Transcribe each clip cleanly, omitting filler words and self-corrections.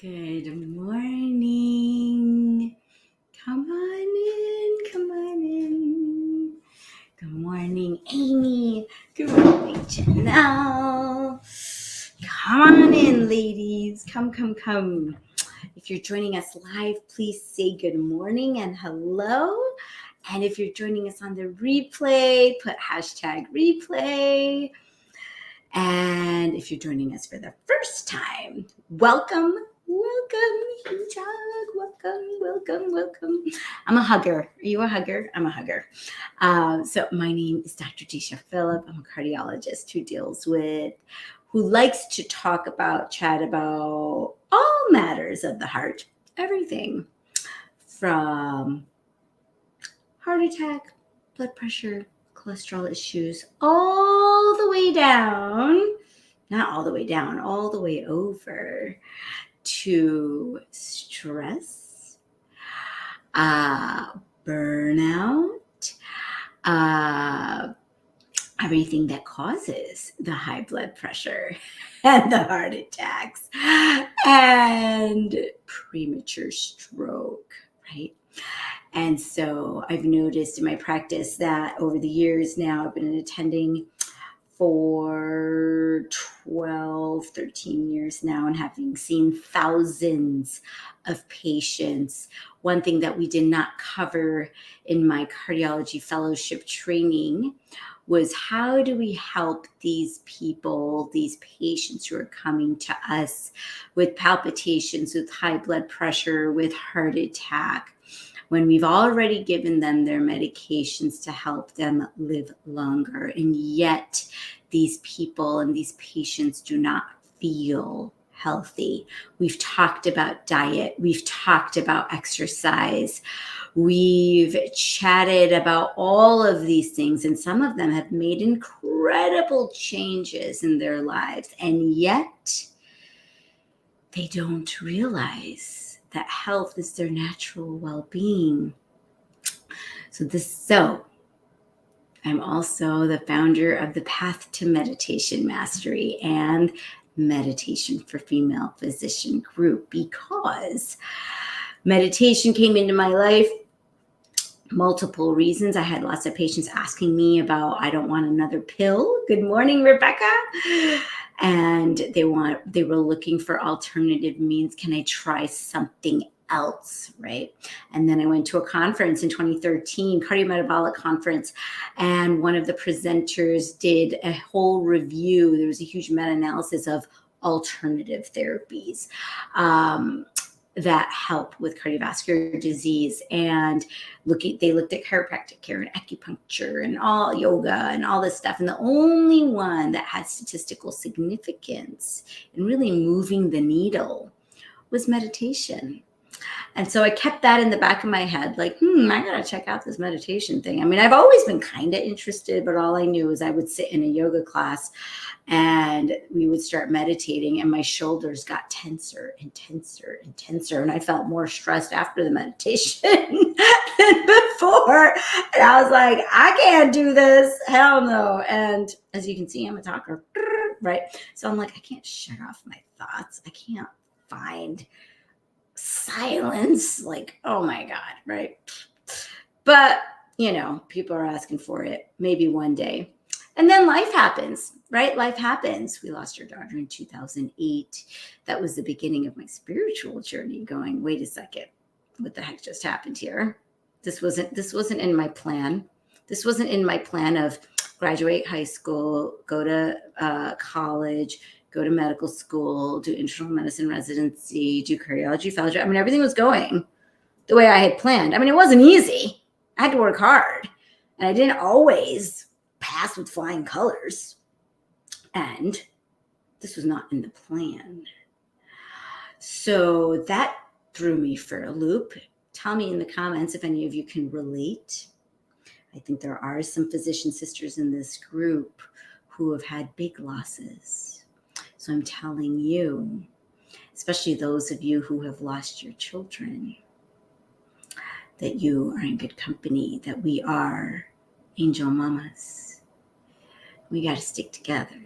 Good morning. Come on in. Come on in. Good morning, Amy. Good morning, Janelle. Come on in, ladies. Come. If you're joining us live, please say good morning and hello. And if you're joining us on the replay, put hashtag replay. And if you're joining us for the first time, welcome, Hijag, welcome. I'm a hugger. Are you a hugger? I'm a hugger. So my name is Dr. Disha Phillip. I'm a cardiologist who likes to chat about all matters of the heart, everything from heart attack, blood pressure, cholesterol issues, all the way down, not all the way down, all the way over to stress, burnout, everything that causes the high blood pressure and the heart attacks and premature stroke, right? And so I've noticed in my practice that over the years now, I've been attending for 12, 13 years now, and having seen thousands of patients. One thing that we did not cover in my cardiology fellowship training was how do we help these people, these patients who are coming to us with palpitations, with high blood pressure, with heart attack, when we've already given them their medications to help them live longer. And yet these people and these patients do not feel healthy. We've talked about diet. We've talked about exercise. We've chatted about all of these things, and some of them have made incredible changes in their lives. And yet they don't realize that health is their natural well-being. So I'm also the founder of the Path to Meditation Mastery and Meditation for Female Physician group, because meditation came into my life multiple reasons. I had lots of patients asking me about, I don't want another pill. Good morning, Rebecca. And they were looking for alternative means. Can I try something else, right? And then I went to a conference in 2013, cardiometabolic conference, and one of the presenters did a whole review. There was a huge meta-analysis of alternative therapies that help with cardiovascular disease, and they looked at chiropractic care and acupuncture and all yoga and all this stuff. And the only one that had statistical significance in really moving the needle was meditation. And so I kept that in the back of my head, like, I gotta check out this meditation thing. I mean, I've always been kind of interested, but all I knew is I would sit in a yoga class and we would start meditating, and my shoulders got tenser and tenser and tenser. And I felt more stressed after the meditation than before. And I was like, I can't do this. Hell no. And as you can see, I'm a talker, right? So I'm like, I can't shut off my thoughts. I can't find silence, like, oh my God, right? But people are asking for it, maybe one day. And then life happens, right? Life happens. We lost our daughter in 2008. That was the beginning of my spiritual journey, going, wait a second, what the heck just happened here? This wasn't in my plan. This wasn't in my plan of graduate high school, go to college, go to medical school, do internal medicine residency, do cardiology fellowship. I mean, everything was going the way I had planned. I mean, it wasn't easy. I had to work hard, and I didn't always pass with flying colors. And this was not in the plan. So that threw me for a loop. Tell me in the comments if any of you can relate. I think there are some physician sisters in this group who have had big losses. So I'm telling you, especially those of you who have lost your children, that you are in good company, that we are angel mamas. We got to stick together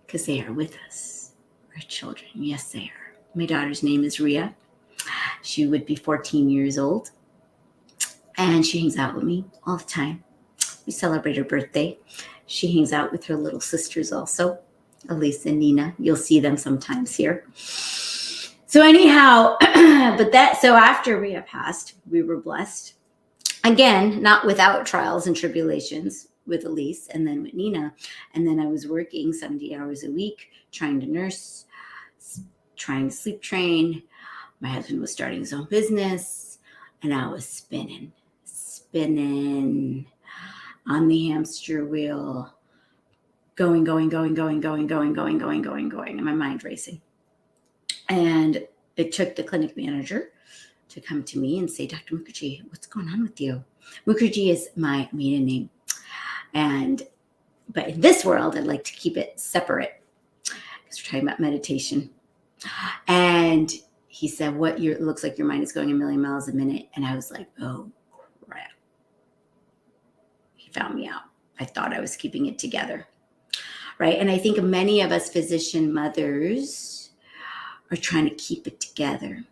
because they are with us, our children. Yes, they are. My daughter's name is Ria. She would be 14 years old. And she hangs out with me all the time. We celebrate her birthday. She hangs out with her little sisters also, Elise and Nina. You'll see them sometimes here. So anyhow, so after Ria passed, we were blessed. Again, not without trials and tribulations with Elise and then with Nina. And then I was working 70 hours a week, trying to nurse, trying to sleep train. My husband was starting his own business, and I was spinning on the hamster wheel, going, and my mind racing. And it took the clinic manager to come to me and say, Dr. Mukherjee, what's going on with you? Mukherjee is my maiden name. But in this world, I'd like to keep it separate because we're talking about meditation. And he said, it looks like your mind is going a million miles a minute. And I was like, oh, crap. He found me out. I thought I was keeping it together. Right. And I think many of us physician mothers are trying to keep it together.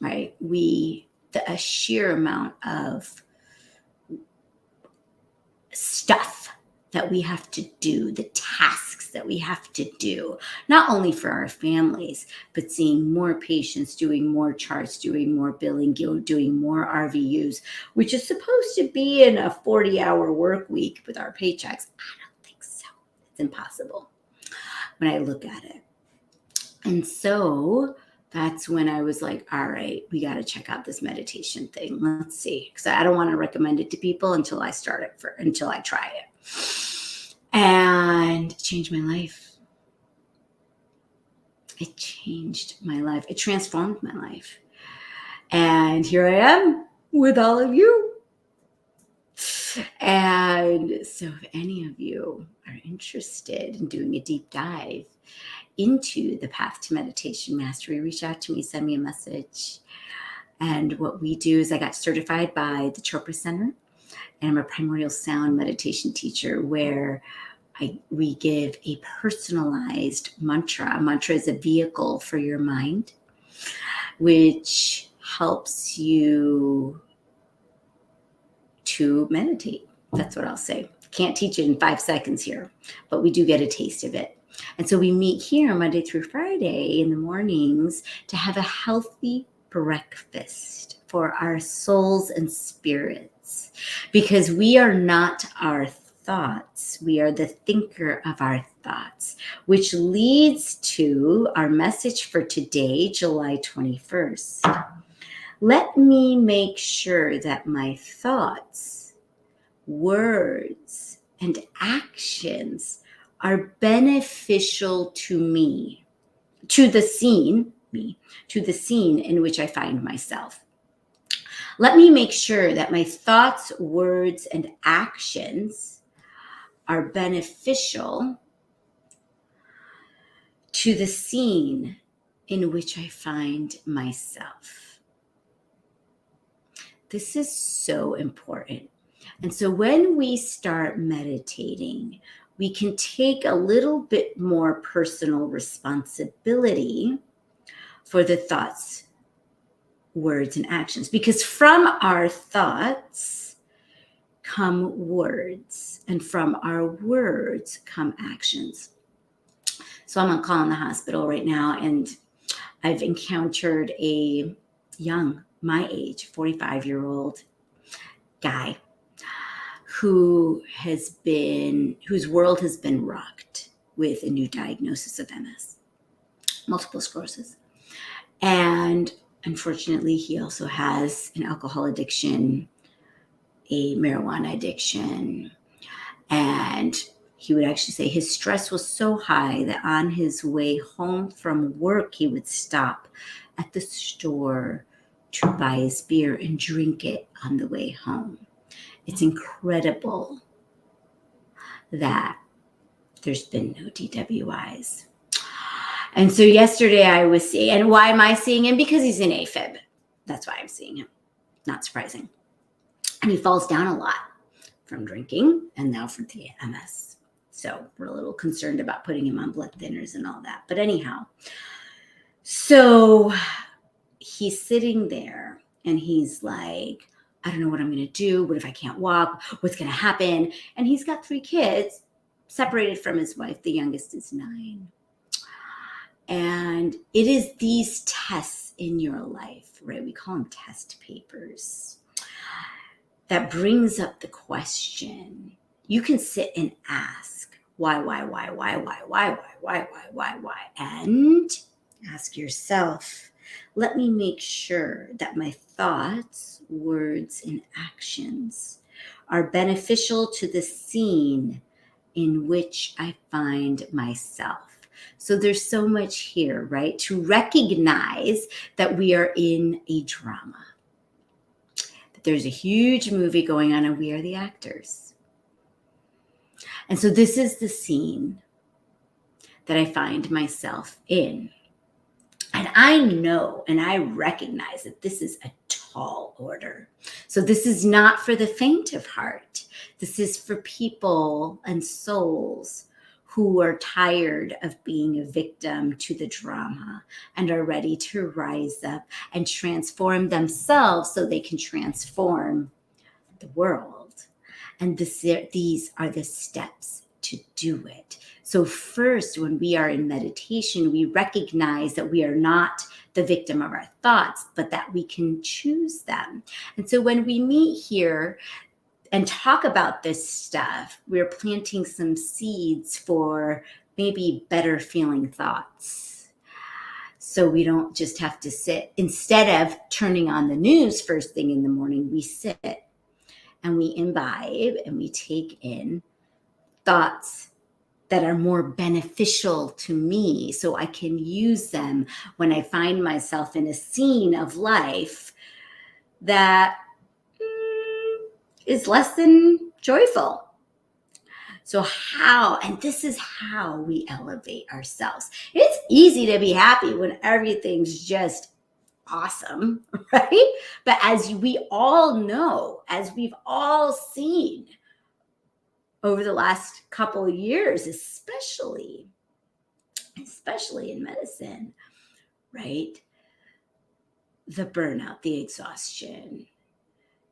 Right. A sheer amount of stuff that we have to do, the tasks that we have to do, not only for our families, but seeing more patients, doing more charts, doing more billing, doing more RVUs, which is supposed to be in a 40-hour work week with our paychecks. I don't think so. It's impossible when I look at it. And so that's when I was like, all right, we got to check out this meditation thing. Let's see. Because I don't want to recommend it to people until I try it. And it changed my life. It changed my life. It transformed my life. And here I am with all of you. And so if any of you are interested in doing a deep dive into the path to meditation mastery, reach out to me, send me a message. And what we do is I got certified by the Chopra Center, and I'm a primordial sound meditation teacher where we give a personalized mantra. A mantra is a vehicle for your mind, which helps you to meditate. That's what I'll say. Can't teach it in 5 seconds here, but we do get a taste of it. And so we meet here Monday through Friday in the mornings to have a healthy breakfast for our souls and spirits, because we are not our thoughts. We are the thinker of our thoughts, which leads to our message for today, July 21st. Let me make sure that my thoughts, words, and actions are beneficial to me, to the scene in which I find myself. Let me make sure that my thoughts, words, and actions are beneficial to the scene in which I find myself. This is so important. And so when we start meditating, we can take a little bit more personal responsibility for the thoughts, words, and actions, because from our thoughts come words, and from our words come actions. So I'm on call in the hospital right now, and I've encountered a young, my age, 45-year-old guy whose world has been rocked with a new diagnosis of MS, multiple sclerosis. And unfortunately, he also has an alcohol addiction, a marijuana addiction. And he would actually say his stress was so high that on his way home from work, he would stop at the store to buy his beer and drink it on the way home. It's incredible that there's been no DWIs. And so yesterday I was seeing, and why am I seeing him? Because he's an AFib. That's why I'm seeing him. Not surprising. And he falls down a lot from drinking and now from the MS. So we're a little concerned about putting him on blood thinners and all that. But anyhow, so he's sitting there and he's like, I don't know what I'm going to do. What if I can't walk? What's going to happen? And he's got 3 kids separated from his wife. The youngest is 9. And it is these tests in your life, right? We call them test papers. That brings up the question. You can sit and ask, why, and ask yourself, let me make sure that my thoughts, words, and actions are beneficial to the scene in which I find myself. So there's so much here, right? To recognize that we are in a drama. That there's a huge movie going on and we are the actors. And so this is the scene that I find myself in. And I know and I recognize that this is a tall order. So this is not for the faint of heart. This is for people and souls who are tired of being a victim to the drama and are ready to rise up and transform themselves so they can transform the world. And these are the steps to do it. So first, when we are in meditation, we recognize that we are not the victim of our thoughts, but that we can choose them. And so when we meet here and talk about this stuff, we're planting some seeds for maybe better feeling thoughts. So we don't just have to sit. Instead of turning on the news first thing in the morning, we sit and we imbibe and we take in thoughts that are more beneficial to me so I can use them when I find myself in a scene of life that is less than joyful. So how, and this is how we elevate ourselves. It's easy to be happy when everything's just awesome, right? But as we all know, as we've all seen over the last couple of years, especially in medicine, right? The burnout, the exhaustion,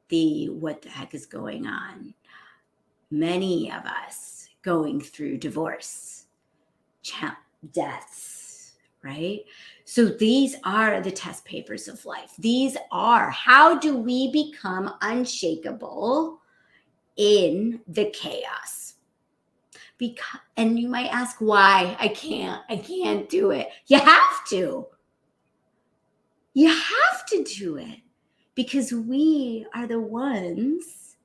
the what the heck is going on. Many of us going through divorce, deaths, right? So these are the test papers of life. These are, how do we become unshakable in the chaos? And you might ask why. I can't do it. You have to. You have to do it because we are the ones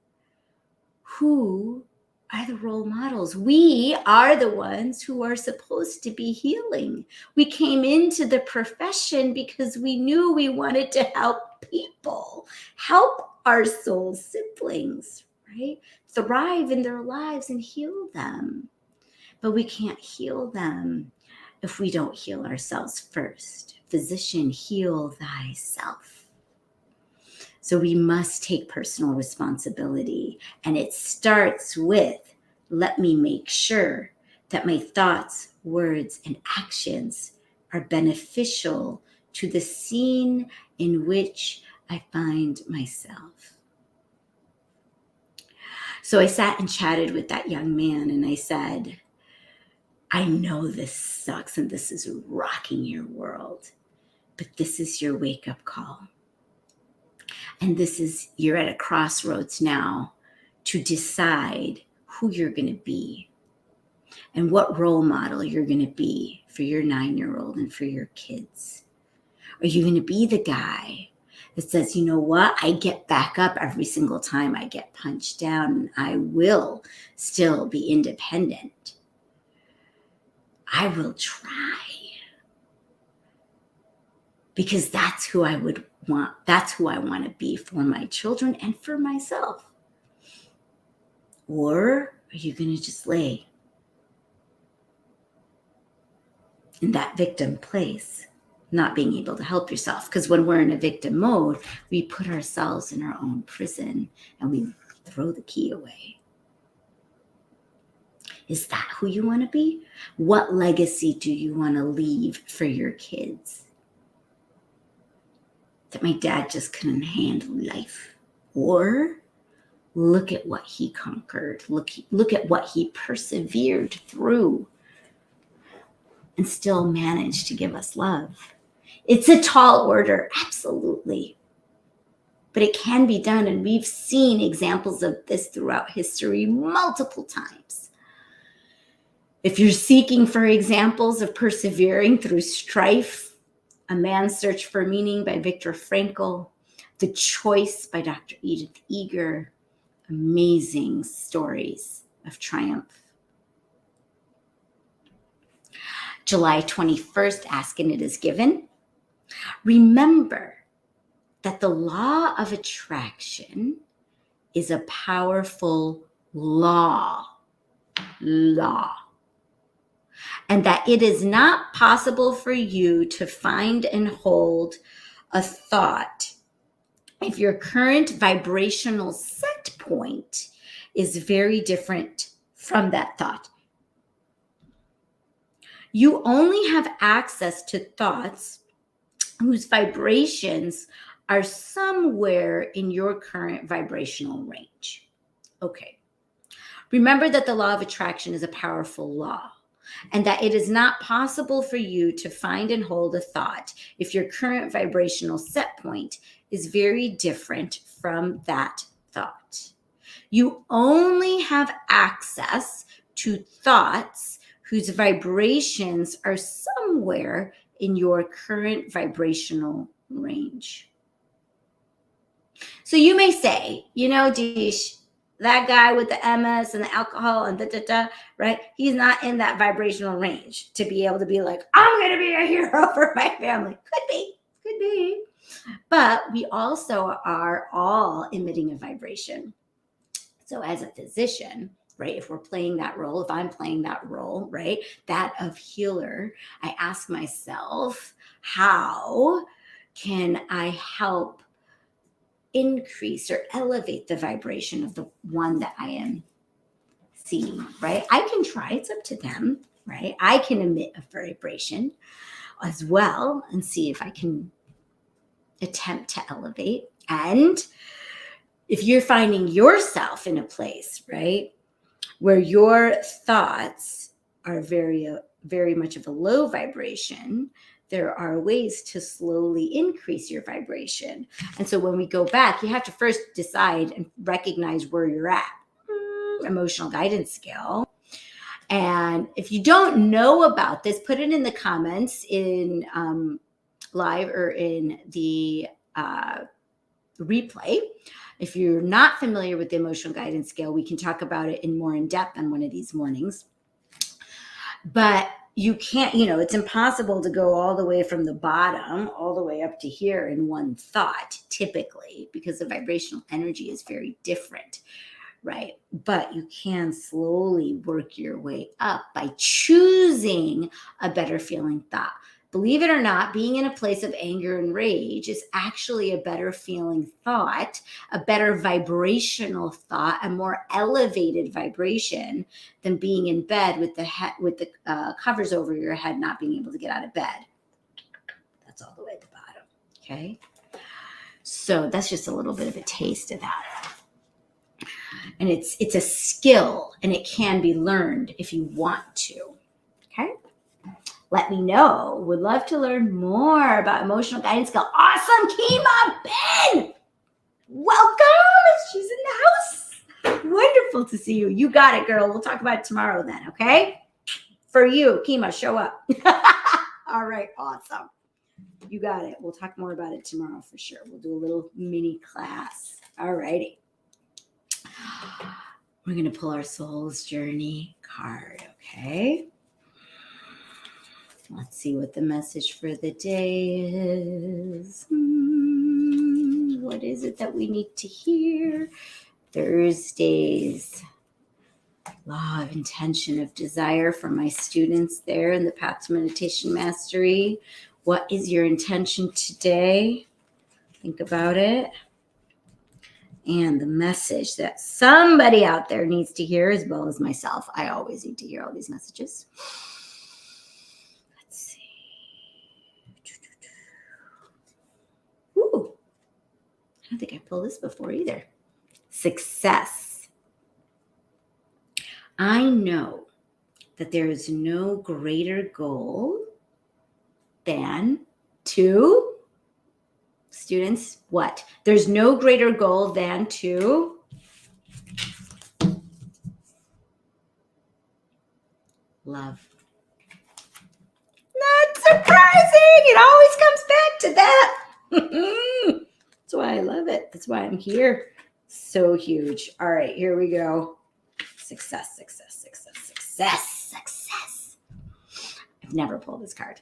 who are the role models. We are the ones who are supposed to be healing. We came into the profession because we knew we wanted to help people, help our soul siblings, right? Thrive in their lives and heal them. But we can't heal them if we don't heal ourselves first. Physician, heal thyself. So we must take personal responsibility. And it starts with, let me make sure that my thoughts, words, and actions are beneficial to the scene in which I find myself. So I sat and chatted with that young man and I said, I know this sucks and this is rocking your world, but this is your wake-up call. And you're at a crossroads now to decide who you're going to be and what role model you're going to be for your 9-year-old and for your kids. Are you going to be the guy that says, you know what, I get back up every single time I get punched down and I will still be independent? I will try. Because that's who I would want. That's who I want to be for my children and for myself. Or are you going to just lay in that victim place, not being able to help yourself? Because when we're in a victim mode, we put ourselves in our own prison and we throw the key away. Is that who you want to be? What legacy do you want to leave for your kids? That my dad just couldn't handle life. Or look at what he conquered. Look at what he persevered through and still managed to give us love. It's a tall order, absolutely. But it can be done, and we've seen examples of this throughout history multiple times. If you're seeking for examples of persevering through strife, A Man's Search for Meaning by Viktor Frankl, The Choice by Dr. Edith Eger, amazing stories of triumph. July 21st, Ask and It Is Given. Remember that the law of attraction is a powerful law, and that it is not possible for you to find and hold a thought if your current vibrational set point is very different from that thought. You only have access to thoughts whose vibrations are somewhere in your current vibrational range. Okay. Remember that the law of attraction is a powerful law, and that it is not possible for you to find and hold a thought if your current vibrational set point is very different from that thought. You only have access to thoughts whose vibrations are somewhere in your current vibrational range. So you may say, Dish, that guy with the MS and the alcohol and right? He's not in that vibrational range to be able to be like, I'm going to be a hero for my family. Could be. But we also are all emitting a vibration. So as a physician, right, if we're playing that role, if I'm playing that role, right, that of healer, I ask myself, how can I help increase or elevate the vibration of the one that I am seeing, right? I can try, it's up to them, right? I can emit a vibration as well and see if I can attempt to elevate. And if you're finding yourself in a place, right, where your thoughts are very, very much of a low vibration, there are ways to slowly increase your vibration. And so when we go back, you have to first decide and recognize where you're at. Emotional guidance scale. And if you don't know about this, put it in the comments in live or in the replay. If you're not familiar with the emotional guidance scale, we can talk about it in more in depth on one of these mornings. But you can't, it's impossible to go all the way from the bottom all the way up to here in one thought, typically, because the vibrational energy is very different, right? But you can slowly work your way up by choosing a better feeling thought. Believe it or not, being in a place of anger and rage is actually a better feeling thought, a better vibrational thought, a more elevated vibration than being in bed with the covers over your head, not being able to get out of bed. That's all the way at the bottom. Okay. So that's just a little bit of a taste of that. And it's a skill, and it can be learned if you want to. Okay. Let me know. Would love to learn more about emotional guidance skill. Awesome, Kima Ben. Welcome. She's in the house. Wonderful to see you. You got it, girl. We'll talk about it tomorrow then, okay? For you, Kima, show up. All right, awesome. You got it. We'll talk more about it tomorrow for sure. We'll do a little mini class. All righty. We're going to pull our soul's journey card, okay? Let's see what the message for the day is. What is it that we need to hear? Thursdays. Law of intention of desire for my students there in the Path to Meditation Mastery. What is your intention today? Think about it. and the message that somebody out there needs to hear, as well as myself. I always need to hear all these messages. Let's see. Ooh, I don't think I pulled this before either. Success. I know that there is no greater goal than to, students, what? There's no greater goal than to love. Not surprising. It always comes back to that. That's why I love it. That's why I'm here. So huge. All right, here we go. Success, success, success, success, success. I've never pulled this card.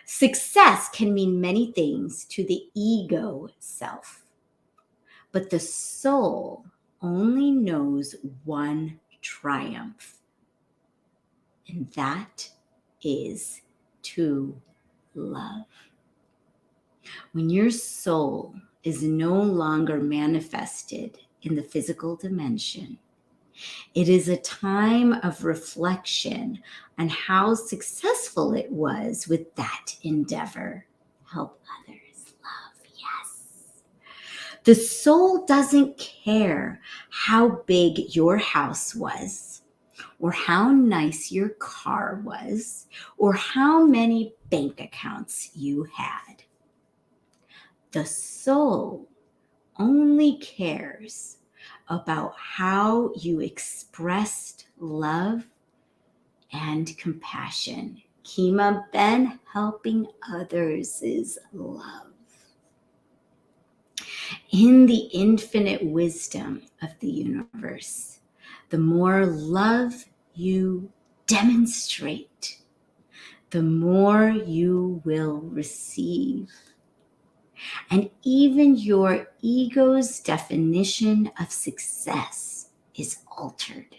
Success can mean many things to the ego self, but the soul only knows one triumph, and that is to love. When your soul is no longer manifested in the physical dimension, it is a time of reflection on how successful it was with that endeavor. Help others love, yes. The soul doesn't care how big your house was, or how nice your car was, or how many bank accounts you had. The soul only cares about how you expressed love and compassion. Kima Ben, helping others is love. In the infinite wisdom of the universe, the more love you demonstrate, the more you will receive. And even your ego's definition of success is altered.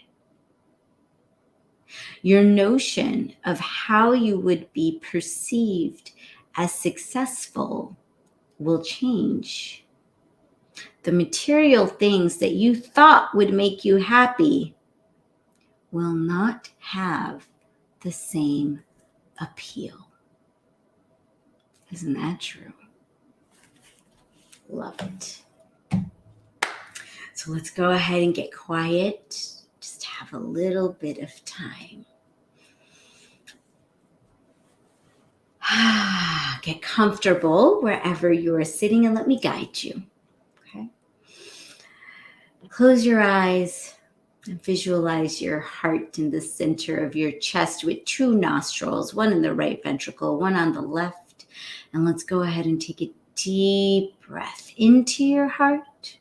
Your notion of how you would be perceived as successful will change. The material things that you thought would make you happy will not have the same appeal. Isn't that true? Love it. So let's go ahead and get quiet. Just have a little bit of time. Get comfortable wherever you are sitting and let me guide you. Okay. Close your eyes and visualize your heart in the center of your chest with two nostrils, one in the right ventricle, one on the left. And let's go ahead and take a deep breath into your heart.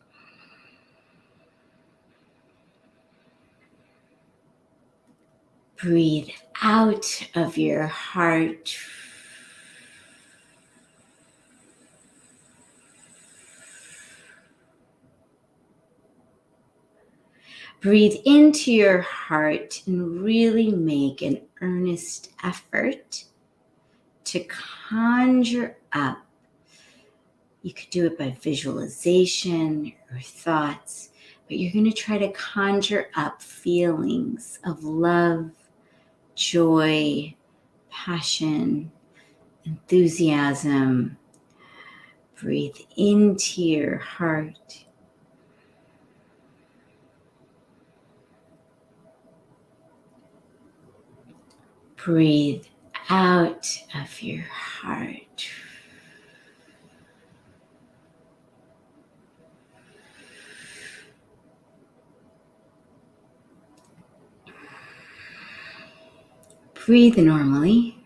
Breathe out of your heart. Breathe into your heart and really make an earnest effort to conjure up. You could do it by visualization or thoughts, but you're going to try to conjure up feelings of love, joy, passion, enthusiasm. Breathe into your heart. Breathe out of your heart. Breathe normally.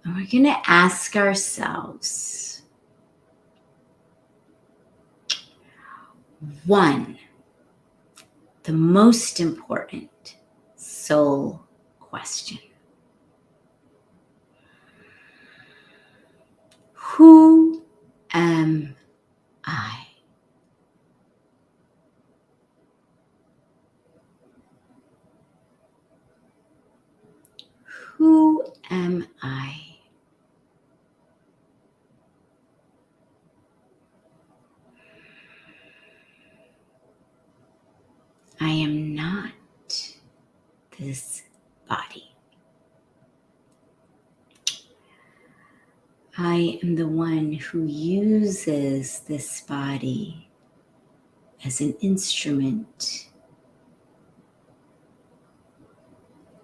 And we're going to ask ourselves one, the most important soul question. Who am I? Who am I? I am not this body. I am the one who uses this body as an instrument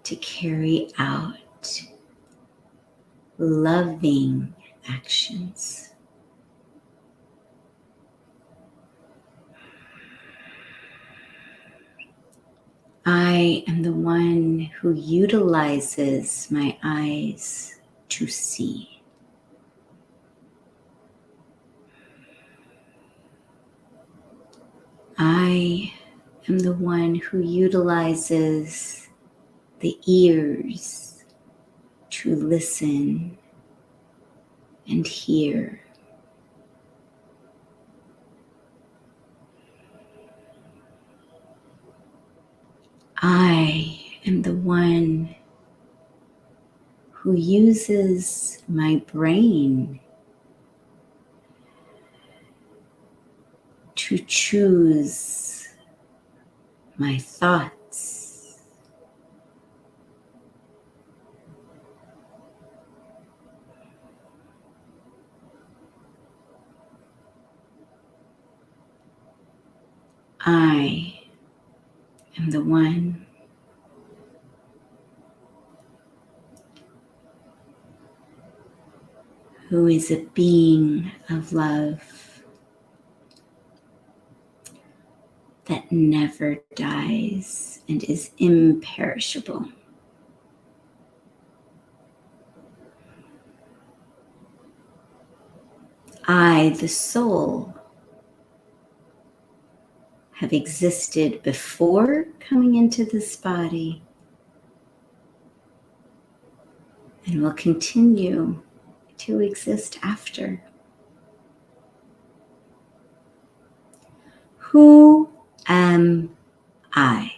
to carry out loving actions. I am the one who utilizes my eyes to see. I am the one who utilizes the ears to listen and hear. I am the one who uses my brain to choose my thoughts. I am the one who is a being of love that never dies and is imperishable. I, the soul, have existed before coming into this body and will continue to exist after. Who am I?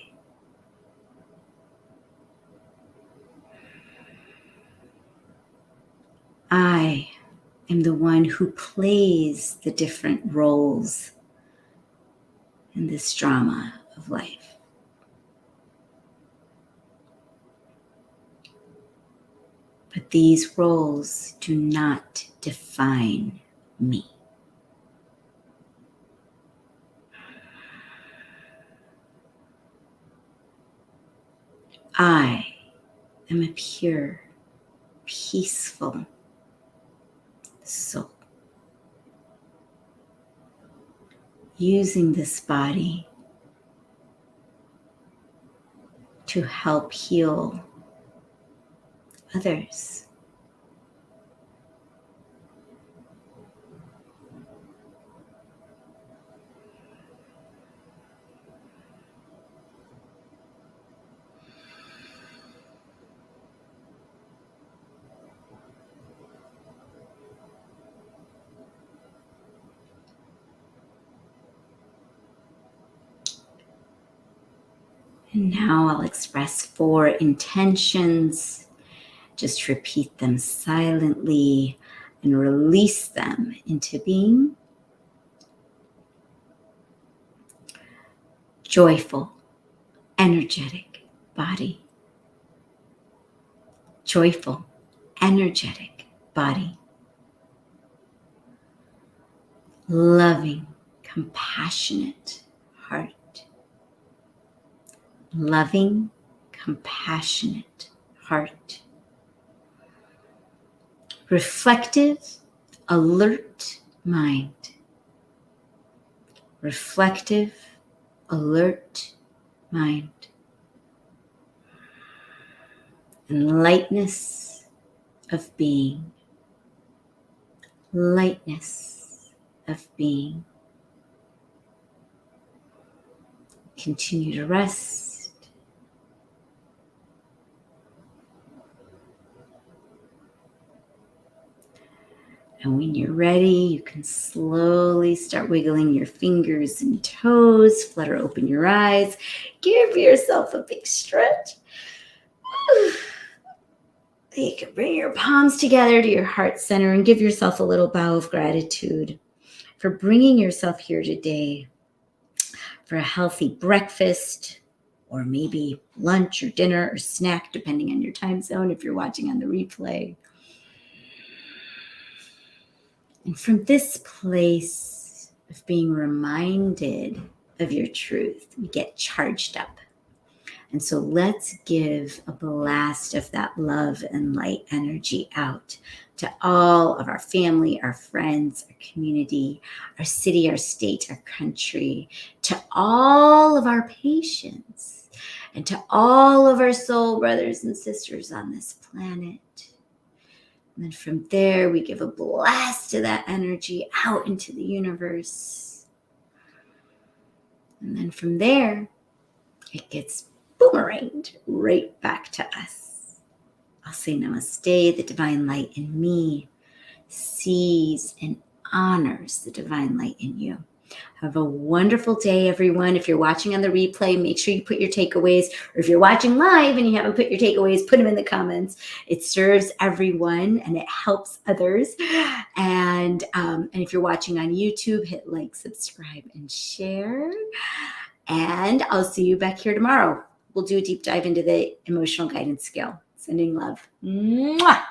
I am the one who plays the different roles in this drama of life. But these roles do not define me. I am a pure, peaceful soul, using this body to help heal others. And now I'll express 4 intentions. Just repeat them silently and release them into being. Joyful, energetic body. Joyful, energetic body. Loving, compassionate heart. Loving, compassionate heart. Reflective, alert mind. Reflective, alert mind. And lightness of being. Lightness of being. Continue to rest. And when you're ready, you can slowly start wiggling your fingers and toes, flutter open your eyes, give yourself a big stretch. You can bring your palms together to your heart center and give yourself a little bow of gratitude for bringing yourself here today for a healthy breakfast, or maybe lunch or dinner or snack, depending on your time zone if you're watching on the replay. And from this place of being reminded of your truth, we get charged up. And so let's give a blast of that love and light energy out to all of our family, our friends, our community, our city, our state, our country, to all of our patients, and to all of our soul brothers and sisters on this planet. And then from there, we give a blast of that energy out into the universe. And then from there, it gets boomeranged right back to us. I'll say namaste. The divine light in me sees and honors the divine light in you. Have a wonderful day, everyone. If you're watching on the replay, make sure you put your takeaways, or if you're watching live and you haven't put your takeaways, put them in the comments. It serves everyone and it helps others. And if you're watching on YouTube, hit like, subscribe, and share. And I'll see you back here tomorrow. We'll do a deep dive into the emotional guidance scale. Sending love. Mwah!